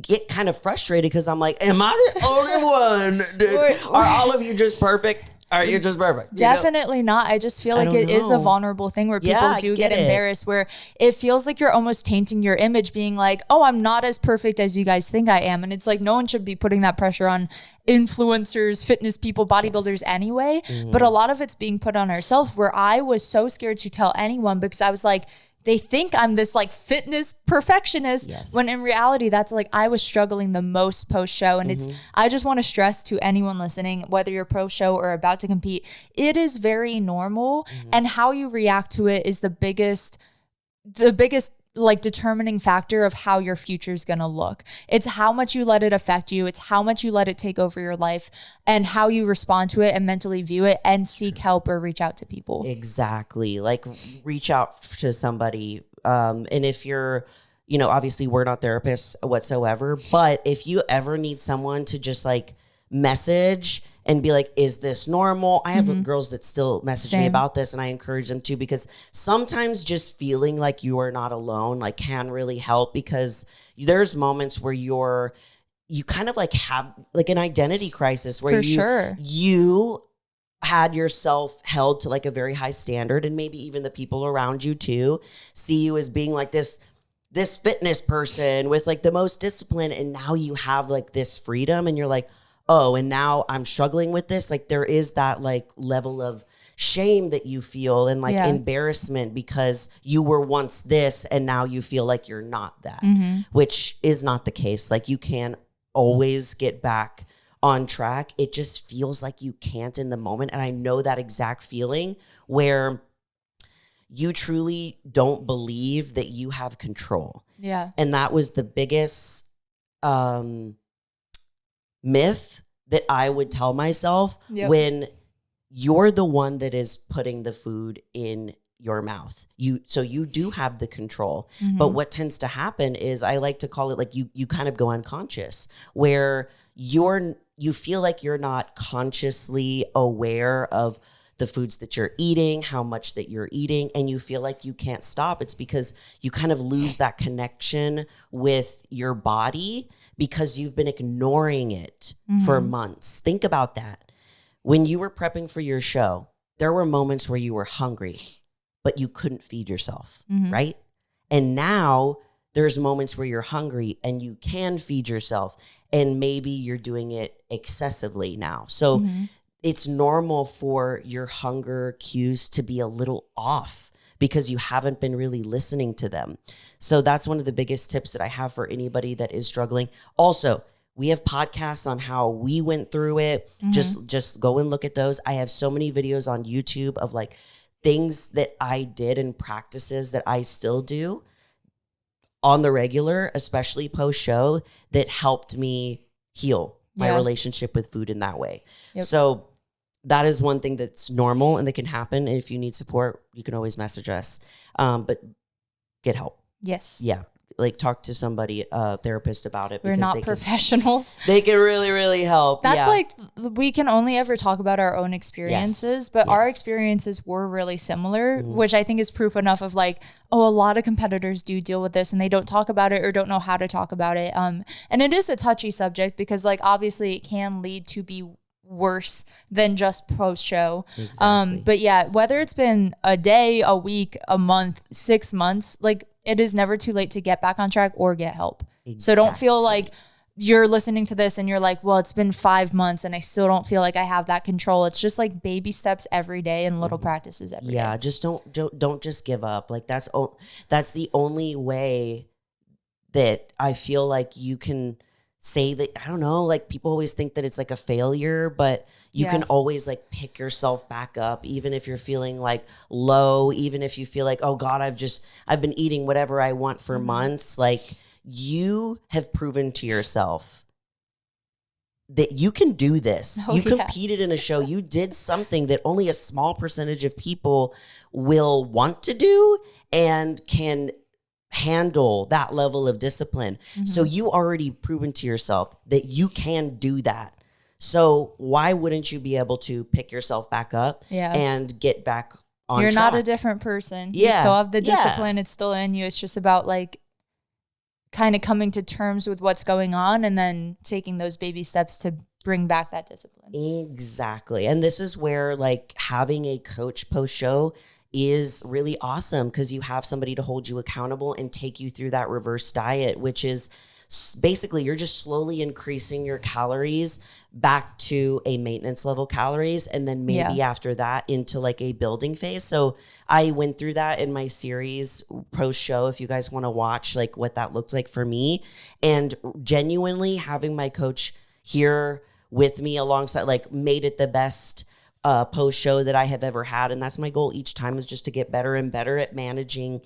get kind of frustrated because I'm like, am I the only one? Are all of you just perfect? All right, you're just perfect. Definitely not. I just feel like it is a vulnerable thing where people do get embarrassed, where it feels like you're almost tainting your image, being like, oh, I'm not as perfect as you guys think I am. And it's like, no one should be putting that pressure on influencers, fitness people, bodybuilders anyway. But a lot of it's being put on ourselves, where I was so scared to tell anyone because I was like, they think I'm this like fitness perfectionist, when in reality, that's like, I was struggling the most post show. And I just want to stress to anyone listening, whether you're pro show or about to compete, it is very normal. And how you react to it is the biggest like determining factor of how your future is going to look. It's how much you let it affect you. It's how much you let it take over your life, and how you respond to it and mentally view it and seek help or reach out to people. Exactly. Like reach out to somebody. And if you're, obviously we're not therapists whatsoever, but if you ever need someone to just like message and be like, is this normal? I have girls that still message me about this, and I encourage them to, because sometimes just feeling like you are not alone, like, can really help, because there's moments where you kind of like have like an identity crisis where you had yourself held to like a very high standard, and maybe even the people around you too see you as being like this fitness person with like the most discipline, and now you have like this freedom, and you're like, oh, and now I'm struggling with this. Like there is that like level of shame that you feel, and like embarrassment because you were once this and now you feel like you're not that, which is not the case. Like you can always get back on track. It just feels like you can't in the moment. And I know that exact feeling where you truly don't believe that you have control. Yeah. And that was the biggest myth that I would tell myself when you're the one that is putting the food in your mouth. So you do have the control. But what tends to happen is, I like to call it like you kind of go unconscious, where you feel like you're not consciously aware of the foods that you're eating, how much that you're eating, and you feel like you can't stop. It's because you kind of lose that connection with your body because you've been ignoring it for months. Think about that. When you were prepping for your show, there were moments where you were hungry, but you couldn't feed yourself, right? And now there's moments where you're hungry and you can feed yourself, and maybe you're doing it excessively now. So it's normal for your hunger cues to be a little off because you haven't been really listening to them. So that's one of the biggest tips that I have for anybody that is struggling. Also, we have podcasts on how we went through it. Just go and look at those. I have so many videos on YouTube of like things that I did and practices that I still do on the regular, especially post-show, that helped me heal my relationship with food in that way. So that is one thing that's normal and that can happen. And if you need support, you can always message us. But get help. Yes. Yeah. Like talk to somebody, a therapist about it. We're not professionals. They can really, really help. That's like, we can only ever talk about our own experiences, but our experiences were really similar, which I think is proof enough of like, oh, a lot of competitors do deal with this and they don't talk about it or don't know how to talk about it. And it is a touchy subject because like, obviously it can lead to be worse than just post-show. Exactly. But yeah, whether it's been a day, a week, a month, 6 months, like it is never too late to get back on track or get help. Exactly. So don't feel like you're listening to this and you're like, well, it's been 5 months and I still don't feel like I have that control. It's just like baby steps every day and little practices every day. Yeah, just don't just give up. Like that's the only way that I feel like you can say that. I don't know, like people always think that it's like a failure, but you can always like pick yourself back up, even if you're feeling like low, even if you feel like, oh God, I've been eating whatever I want for months. Like you have proven to yourself that you can do this. You competed in a show. You did something that only a small percentage of people will want to do and can handle that level of discipline. So you already proven to yourself that you can do that. So why wouldn't you be able to pick yourself back up and get back on You're track? Not a different person. You still have the discipline. It's still in you. It's just about like kind of coming to terms with what's going on and then taking those baby steps to bring back that discipline. Exactly. And this is where like having a coach post show is really awesome, because you have somebody to hold you accountable and take you through that reverse diet, which is basically you're just slowly increasing your calories back to a maintenance level calories, and then maybe after that into like a building phase. So I went through that in my series post show, if you guys want to watch like what that looks like for me. And genuinely having my coach here with me alongside like made it the best post show that I have ever had. And that's my goal each time, is just to get better and better at managing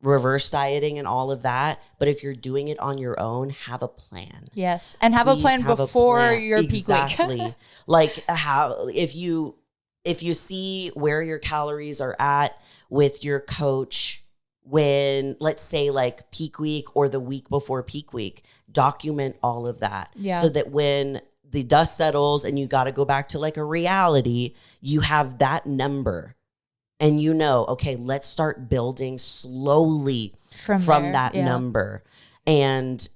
reverse dieting and all of that. But if you're doing it on your own, have a plan. Yes. And have a plan before your peak week. Exactly. Like how, if you see where your calories are at with your coach, when let's say like peak week or the week before peak week, document all of that. Yeah. So that when the dust settles and you got to go back to like a reality, you have that number. And you know, okay, let's start building slowly from that number. And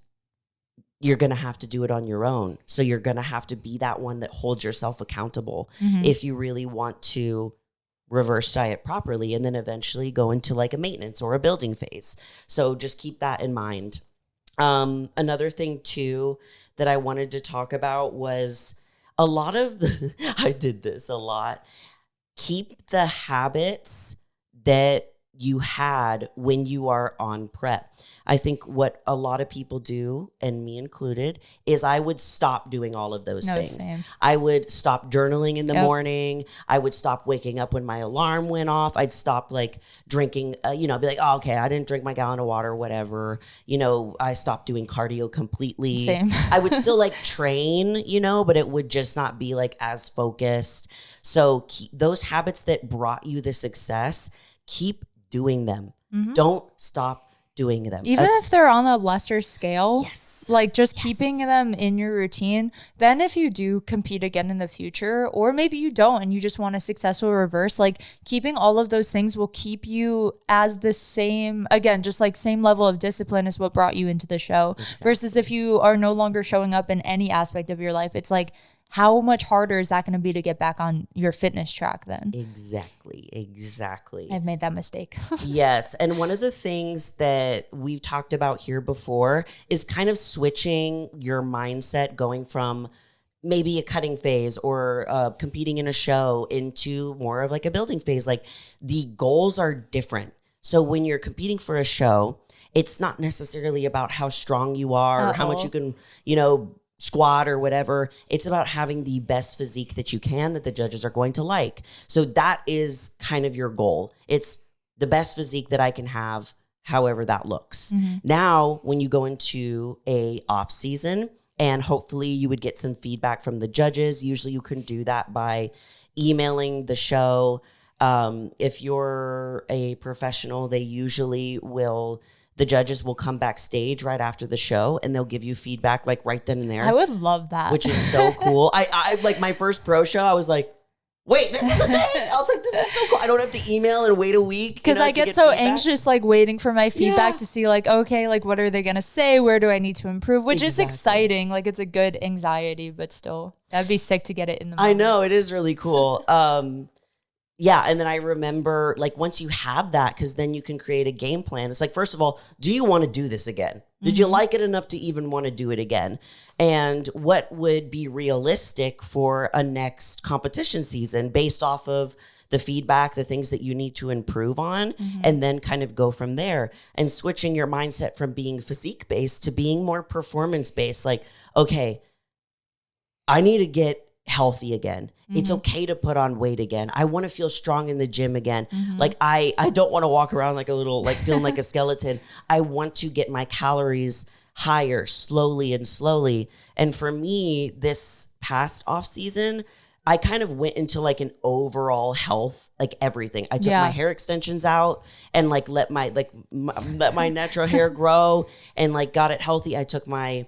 you're going to have to do it on your own. So you're going to have to be that one that holds yourself accountable if you really want to reverse diet properly, and then eventually go into like a maintenance or a building phase. So just keep that in mind. Another thing too that I wanted to talk about was a lot of I did this a lot. Keep the habits that you had when you are on prep. I think what a lot of people do, and me included, is I would stop doing all of those things. Same. I would stop journaling in the morning. I would stop waking up when my alarm went off. I'd stop like drinking, be like, oh, okay, I didn't drink my gallon of water, whatever. I stopped doing cardio completely. Same. I would still like train, but it would just not be like as focused. So keep those habits that brought you the success, keep doing them. Don't stop doing them. Even if they're on a lesser scale, like just keeping them in your routine. Then if you do compete again in the future, or maybe you don't and you just want a successful reverse, like keeping all of those things will keep you as the same, again, just like same level of discipline as what brought you into the show. Versus if you are no longer showing up in any aspect of your life, it's like, how much harder is that going to be to get back on your fitness track then? Exactly. I've made that mistake. Yes. And one of the things that we've talked about here before is kind of switching your mindset, going from maybe a cutting phase or competing in a show into more of like a building phase. Like the goals are different. So when you're competing for a show, it's not necessarily about how strong you are or how much you can, squat or whatever. It's about having the best physique that you can, that the judges are going to like. So that is kind of your goal. It's the best physique that I can have, however that looks. Now, when you go into a off season, and hopefully you would get some feedback from the judges. Usually you can do that by emailing the show. If you're a professional, the judges will come backstage right after the show and they'll give you feedback like right then and there. I would love that. Which is so cool. I like my first pro show, I was like, wait, this is a thing. I was like, this is so cool. I don't have to email and wait a week. Because I get so anxious, like waiting for my feedback to see like, okay, like what are they going to say? Where do I need to improve? Which is exciting. Like it's a good anxiety, but still that'd be sick to get it in the moment. I know, it is really cool. Yeah. And then I remember like once you have that, because then you can create a game plan. It's like, first of all, do you want to do this again? Did you like it enough to even want to do it again? And what would be realistic for a next competition season based off of the feedback, the things that you need to improve on, and then kind of go from there, and switching your mindset from being physique based to being more performance based. Like, okay, I need to get healthy again. It's okay to put on weight again. I want to feel strong in the gym again. Like I don't want to walk around like a little, like feeling like a skeleton. I want to get my calories higher slowly and slowly. And for me, this past off season, I kind of went into like an overall health, like everything. I took my hair extensions out and like let my natural hair grow and like got it healthy. I took my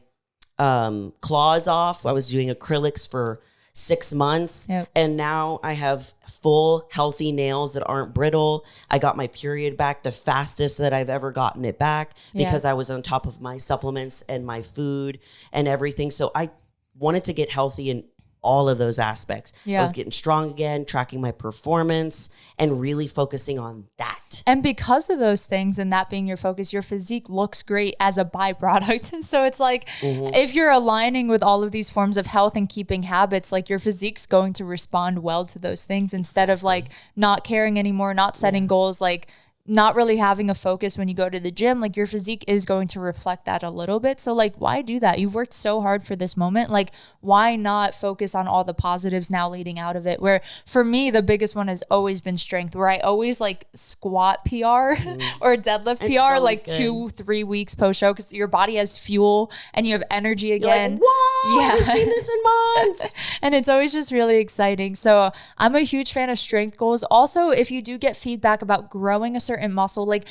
claws off. I was doing acrylics for 6 months. And now I have full healthy nails that aren't brittle. I got my period back the fastest that I've ever gotten it back because I was on top of my supplements and my food and everything. So I wanted to get healthy in all of those aspects. I was getting strong again, tracking my performance, and really focusing on that. And because of those things and that being your focus, your physique looks great as a byproduct. So it's like, if you're aligning with all of these forms of health and keeping habits, like your physique's going to respond well to those things instead of like not caring anymore, not setting goals, like not really having a focus when you go to the gym. Like your physique is going to reflect that a little bit. So like, why do that? You've worked so hard for this moment. Like, why not focus on all the positives now leading out of it? Where for me, the biggest one has always been strength, where I always like squat PR or deadlift PR, so like good. 2-3 weeks post show, because your body has fuel and you have energy again. You're like, whoa, I haven't seen this in months. And it's always just really exciting. So I'm a huge fan of strength goals. Also, if you do get feedback about growing a certain muscle, like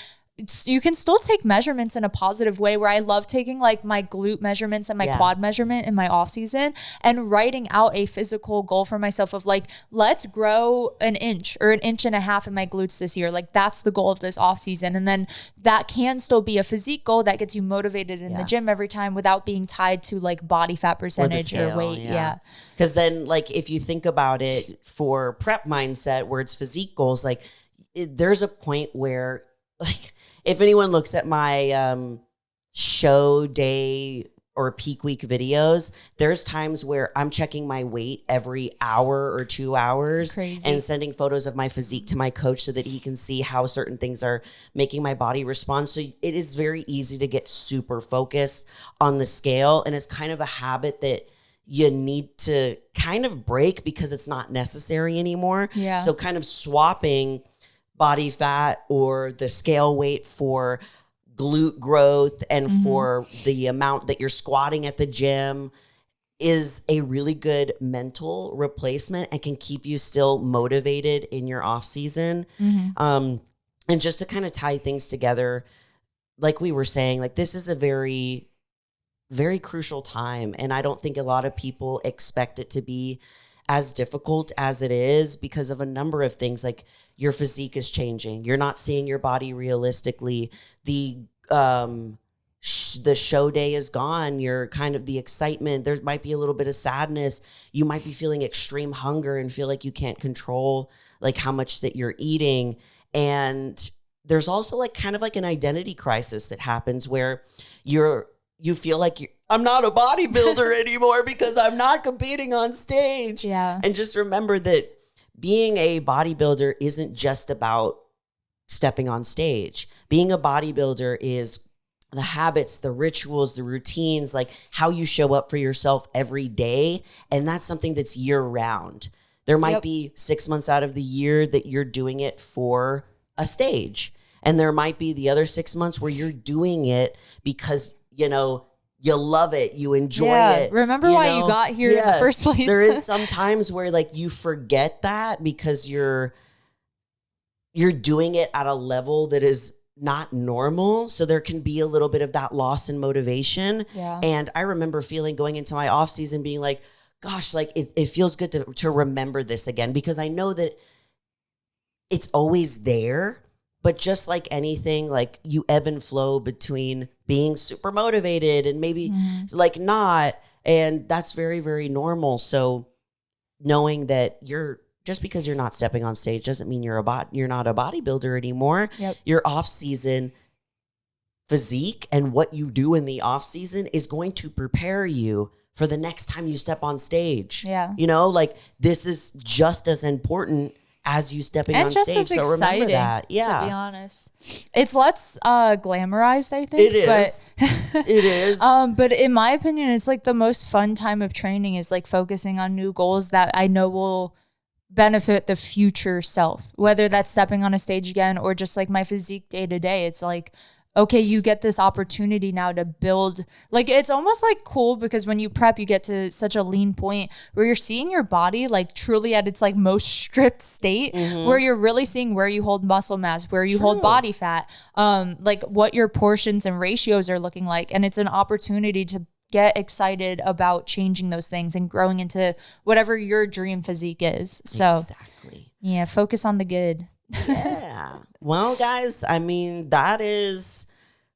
you can still take measurements in a positive way, where I love taking like my glute measurements and my quad measurement in my off season and writing out a physical goal for myself of like, let's grow an inch or an inch and a half in my glutes this year. Like that's the goal of this off season. And then that can still be a physique goal that gets you motivated in the gym every time without being tied to like body fat percentage or weight. Because then like, if you think about it for prep mindset where it's physique goals, like there's a point where like, if anyone looks at my show day or peak week videos, there's times where I'm checking my weight every hour or 2 hours. Crazy. And sending photos of my physique to my coach so that he can see how certain things are making my body respond. So it is very easy to get super focused on the scale. And it's kind of a habit that you need to kind of break because it's not necessary anymore. Yeah. So kind of swapping body fat or the scale weight for glute growth and for the amount that you're squatting at the gym is a really good mental replacement and can keep you still motivated in your off season. And just to kind of tie things together, like we were saying, like this is a very, very crucial time. And I don't think a lot of people expect it to be as difficult as it is because of a number of things. Like your physique is changing. You're not seeing your body realistically. The show day is gone. You're kind of the excitement. There might be a little bit of sadness. You might be feeling extreme hunger and feel like you can't control like how much that you're eating. And there's also like kind of like an identity crisis that happens where you feel like I'm not a bodybuilder anymore because I'm not competing on stage. Yeah. And just remember that being a bodybuilder isn't just about stepping on stage. Being a bodybuilder is the habits, the rituals, the routines, like how you show up for yourself every day. And that's something that's year round. There might be 6 months out of the year that you're doing it for a stage. And there might be the other 6 months where you're doing it because, you know, you love it. You enjoy it. Remember why you got here in the first place. There is some times where like you forget that because you're doing it at a level that is not normal. So there can be a little bit of that loss in motivation. Yeah. And I remember feeling going into my off season being like, gosh, like it feels good to remember this again, because I know that it's always there. But just like anything, like you ebb and flow between being super motivated and maybe like not. And that's very, very normal. So knowing that just because you're not stepping on stage doesn't mean you're not a bodybuilder anymore. Yep. Your off season physique and what you do in the off season is going to prepare you for the next time you step on stage. Yeah. You know, like this is just as important as you stepping on stage. As so exciting, remember that. Yeah. To be honest. It's less glamorized, I think. It is. It is. But in my opinion, it's like the most fun time of training is like focusing on new goals that I know will benefit the future self, whether that's stepping on a stage again or just like my physique day to day. It's like, okay, you get this opportunity now to build, like, it's almost like cool because when you prep, you get to such a lean point where you're seeing your body like truly at its like most stripped state, where you're really seeing where you hold muscle mass, where you hold body fat, like what your portions and ratios are looking like. And it's an opportunity to get excited about changing those things and growing into whatever your dream physique is. So exactly. Yeah, focus on the good. Yeah. Well, guys, I mean, that is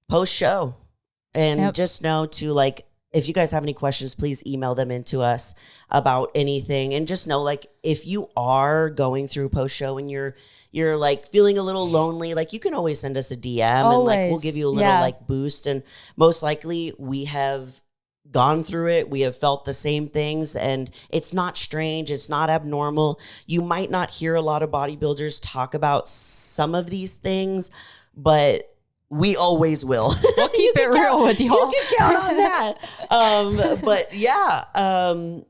post show. And just know to like if you guys have any questions, please email them into us about anything. And just know, like, if you are going through post-show and you're like feeling a little lonely, like, you can always send us a DM and like we'll give you a little like boost. And most likely we have gone through it. We have felt the same things, and it's not strange. It's not abnormal. You might not hear a lot of bodybuilders talk about some of these things, but we always will. We'll keep it real with y'all. You can count on that. But yeah,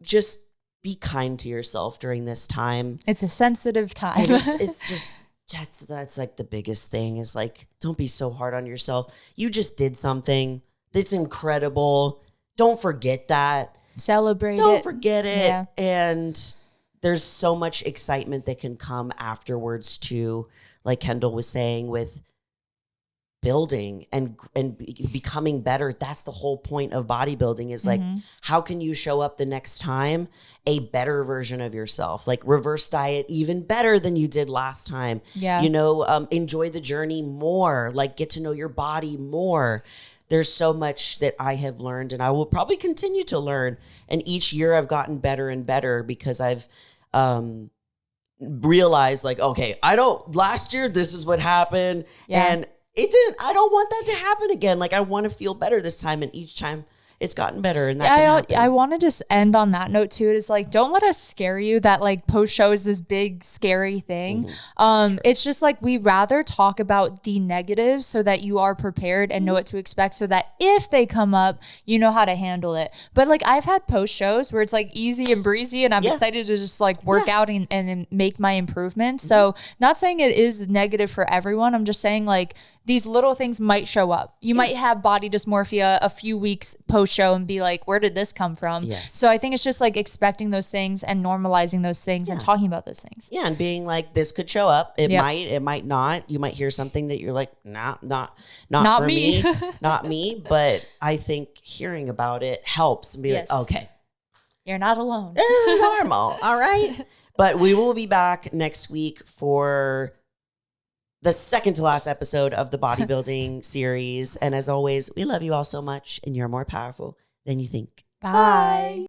just be kind to yourself during this time. It's a sensitive time. It's just, that's like the biggest thing, is like, don't be so hard on yourself. You just did something that's incredible. Don't forget that. Celebrate it. Don't forget it. Yeah. And there's so much excitement that can come afterwards too. Like Kendall was saying, with building and becoming better. That's the whole point of bodybuilding, is like, how can you show up the next time a better version of yourself? Like, reverse diet even better than you did last time. Yeah. You know, enjoy the journey more, like get to know your body more. There's so much that I have learned, and I will probably continue to learn. And each year I've gotten better and better, because I've realized, like, okay, last year this is what happened. Yeah. And I don't want that to happen again. Like, I want to feel better this time. And each time it's gotten better. And I want to just end on that note too. It is like, don't let us scare you that like post show is this big scary thing. It's just like, we rather talk about the negatives so that you are prepared and know what to expect, so that if they come up, you know how to handle it. But like, I've had post shows where it's like easy and breezy, and I'm excited to just like work out and make my improvements. So not saying it is negative for everyone. I'm just saying, like, these little things might show up. You might have body dysmorphia a few weeks post show and be like, where did this come from? Yes. So I think it's just like expecting those things and normalizing those things and talking about those things. Yeah. And being like, this could show up. It might not. You might hear something that you're like, not for me, not me. But I think hearing about it helps, and be like, okay, you're not alone. This is normal. All right. But we will be back next week for the second to last episode of the bodybuilding series. And as always, we love you all so much, and you're more powerful than you think. Bye.